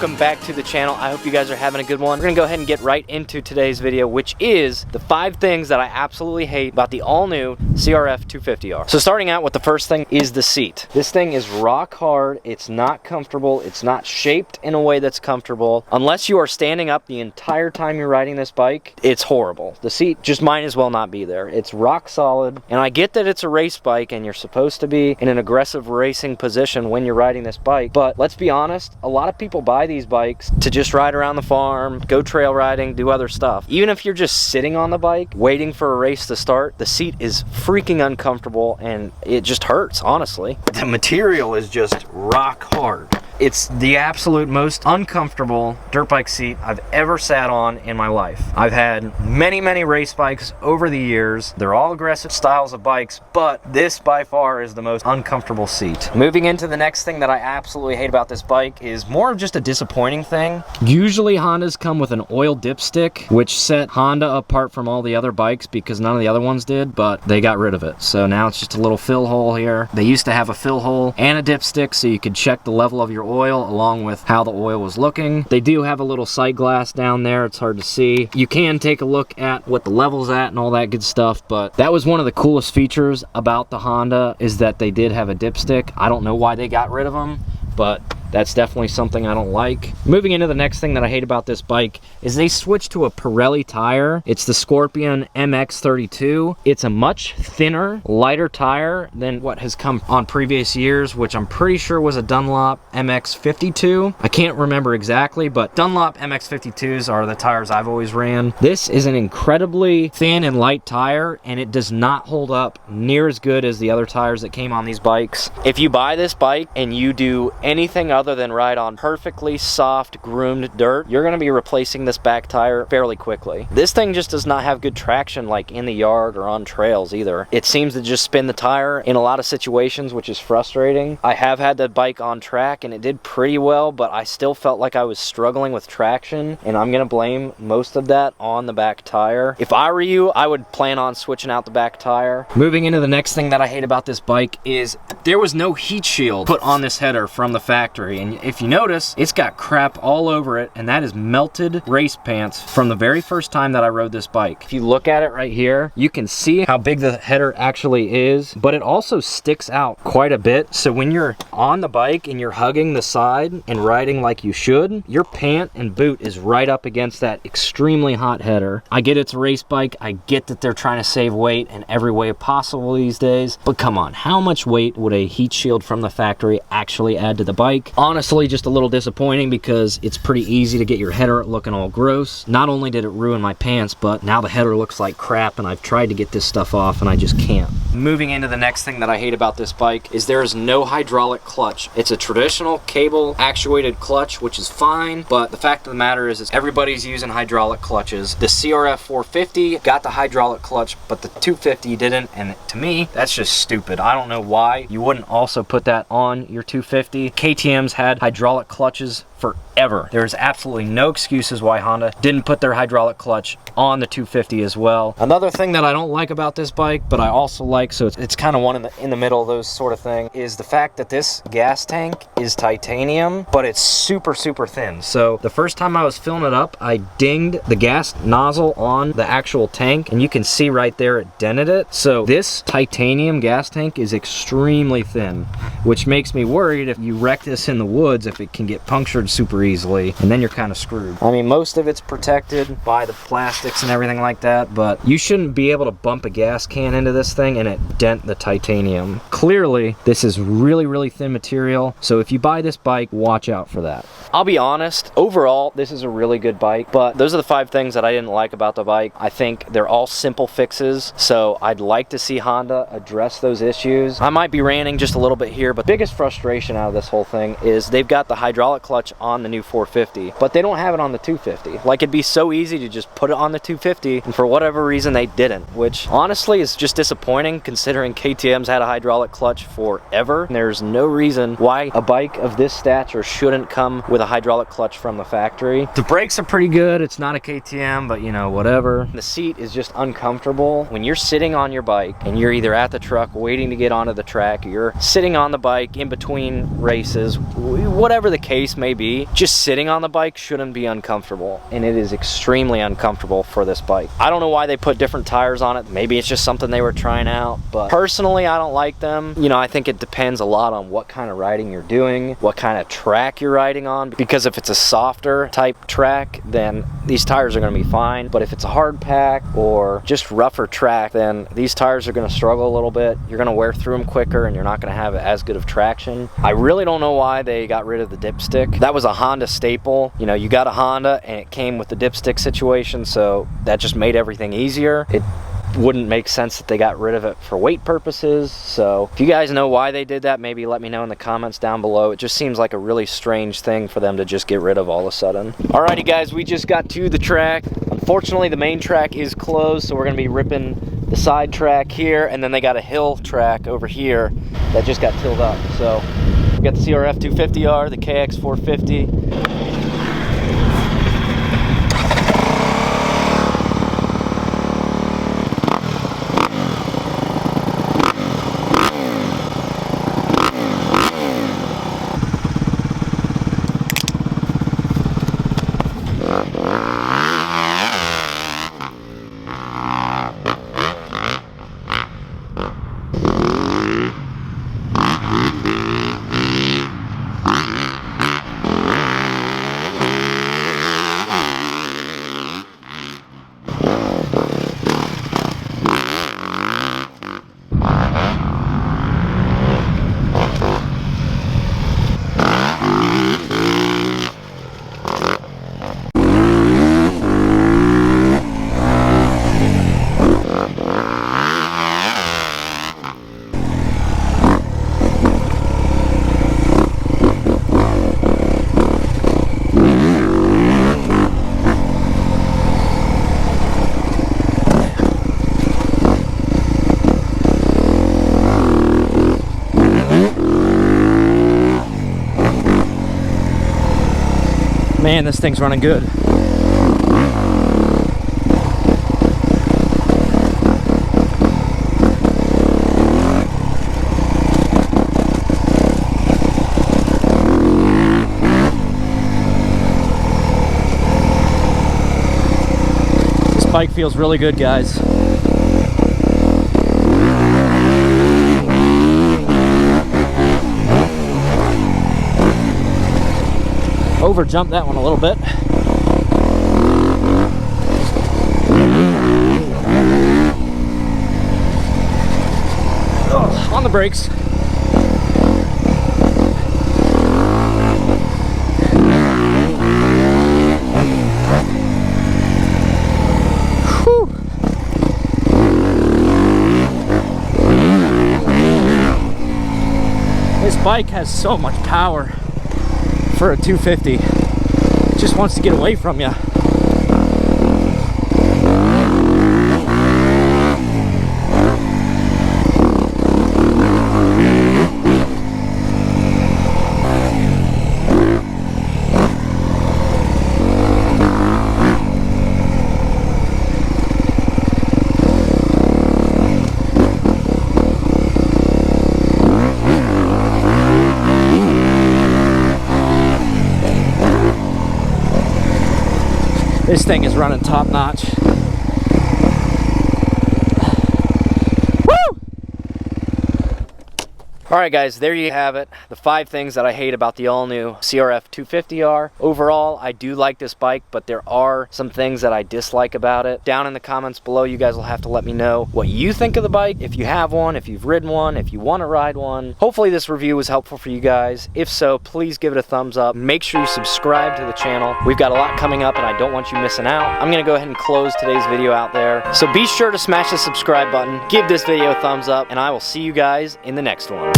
welcome back to the channel. I hope you guys are having a good one. We're gonna go ahead and get right into today's video, which is the 5 things that I absolutely hate about the all-new CRF250R. So starting out with the first thing is the seat. This thing is rock hard. It's not comfortable. It's not shaped in a way that's comfortable. Unless you are standing up the entire time you're riding this bike, it's horrible. The seat just might as well not be there. It's rock solid, and I get that it's a race bike and you're supposed to be in an aggressive racing position when you're riding this bike, but let's be honest, a lot of people buy these bikes to just ride around the farm, go trail riding, do other stuff. Even if you're just sitting on the bike waiting for a race to start, the seat is freaking uncomfortable and it just hurts, honestly. The material is just rock hard. It's the absolute most uncomfortable dirt bike seat I've ever sat on in my life. I've had many race bikes over the years. They're all aggressive styles of bikes, but this by far is the most uncomfortable seat. Moving into the next thing that I absolutely hate about this bike is more of just a disappointing thing. Usually Hondas come with an oil dipstick, which set Honda apart from all the other bikes because none of the other ones did, but they got rid of it. So now it's just a little fill hole here. They used to have a fill hole and a dipstick so you could check the level of your oil along with how the oil was looking. They do have a little sight glass down there. It's hard to see. You can take a look at what the level's at and all that good stuff, but that was one of the coolest features about the Honda is that they did have a dipstick. I don't know why they got rid of them, but that's definitely something I don't like. Moving into the next thing that I hate about this bike is they switched to a Pirelli tire. It's the Scorpion MX32. It's a much thinner, lighter tire than what has come on previous years, which I'm pretty sure was a Dunlop MX52. I can't remember exactly, but Dunlop MX52s are the tires I've always ran. This is an incredibly thin and light tire, and it does not hold up near as good as the other tires that came on these bikes. If you buy this bike and you do anything other than ride on perfectly soft, groomed dirt, you're going to be replacing this back tire fairly quickly. This thing just does not have good traction like in the yard or on trails either. It seems to just spin the tire in a lot of situations, which is frustrating. I have had the bike on track and it did pretty well, but I still felt like I was struggling with traction, and I'm going to blame most of that on the back tire. If I were you, I would plan on switching out the back tire. Moving into the next thing that I hate about this bike is there was no heat shield put on this header from the factory. And if you notice, it's got crap all over it, and that is melted race pants from the very first time that I rode this bike. If you look at it right here, you can see how big the header actually is, but it also sticks out quite a bit. So when you're on the bike and you're hugging the side and riding like you should, your pant and boot is right up against that extremely hot header. I get it's a race bike. I get that they're trying to save weight in every way possible these days, but come on, how much weight would a heat shield from the factory actually add to the bike? Honestly, just a little disappointing because it's pretty easy to get your header looking all gross. Not only did it ruin my pants, but now the header looks like crap, and I've tried to get this stuff off and I just can't. Moving into the next thing that I hate about this bike is there is no hydraulic clutch. It's a traditional cable actuated clutch, which is fine, but the fact of the matter is everybody's using hydraulic clutches. The CRF450 got the hydraulic clutch, but the 250 didn't, and to me, that's just stupid. I don't know why you wouldn't also put that on your 250. KTM's had hydraulic clutches forever. There's absolutely no excuses why Honda didn't put their hydraulic clutch on the 250 as well. Another thing that I don't like about this bike, but I also like, so it's kind of one in the middle of those sort of thing, is the fact that this gas tank is titanium, but it's super thin. So the first time I was filling it up, I dinged the gas nozzle on the actual tank, and you can see right there it dented it. So this titanium gas tank is extremely thin, which makes me worried if you wreck this in the woods, if it can get punctured super easily, and then you're kind of screwed. I mean, most of it's protected by the plastics and everything like that, but you shouldn't be able to bump a gas can into this thing and it dent the titanium. Clearly, this is really thin material, so if you buy this bike, watch out for that. I'll be honest, overall, this is a really good bike, but those are the 5 things that I didn't like about the bike. I think they're all simple fixes, so I'd like to see Honda address those issues. I might be ranting just a little bit here, but biggest frustration out of this whole thing is they've got the hydraulic clutch on the new 450, but they don't have it on the 250. Like, it'd be so easy to just put it on the 250, and for whatever reason they didn't, which honestly is just disappointing considering KTM's had a hydraulic clutch forever. There's no reason why a bike of this stature shouldn't come with a hydraulic clutch from the factory. The brakes are pretty good. It's not a KTM, but you know, whatever. The seat is just uncomfortable. When you're sitting on your bike and you're either at the truck waiting to get onto the track, or you're sitting on the bike in between races, whatever the case may be, be. Just sitting on the bike shouldn't be uncomfortable, and it is extremely uncomfortable for this bike. I don't know why they put different tires on it. Maybe it's just something they were trying out, but personally I don't like them. You know, I think it depends a lot on what kind of riding you're doing, what kind of track you're riding on, because if it's a softer type track, then these tires are going to be fine. But if it's a hard pack or just rougher track, then these tires are going to struggle a little bit. You're going to wear through them quicker, and you're not going to have as good of traction. I really don't know why they got rid of the dipstick. That was a Honda staple. You know, you got a Honda and it came with the dipstick situation, so that just made everything easier. It wouldn't make sense that they got rid of it for weight purposes. So if you guys know why they did that, maybe let me know in the comments down below. It just seems like a really strange thing for them to just get rid of all of a sudden. Alrighty guys, we just got to the track. Unfortunately, the main track is closed, so we're going to be ripping the side track here, and then they got a hill track over here that just got tilled up. So we got the CRF250R, the KX450. Man, this thing's running good. This bike feels really good, guys. Over jumped that one a little bit. Oh, on the brakes. Whew. This bike has so much power. For a 250, it just wants to get away from you. This thing is running top notch. Alright guys, there you have it. The 5 things that I hate about the all-new CRF250R. Overall, I do like this bike, but there are some things that I dislike about it. Down in the comments below, you guys will have to let me know what you think of the bike, if you have one, if you've ridden one, if you want to ride one. Hopefully this review was helpful for you guys. If so, please give it a thumbs up. Make sure you subscribe to the channel. We've got a lot coming up and I don't want you missing out. I'm going to go ahead and close today's video out there. So be sure to smash the subscribe button, give this video a thumbs up, and I will see you guys in the next one.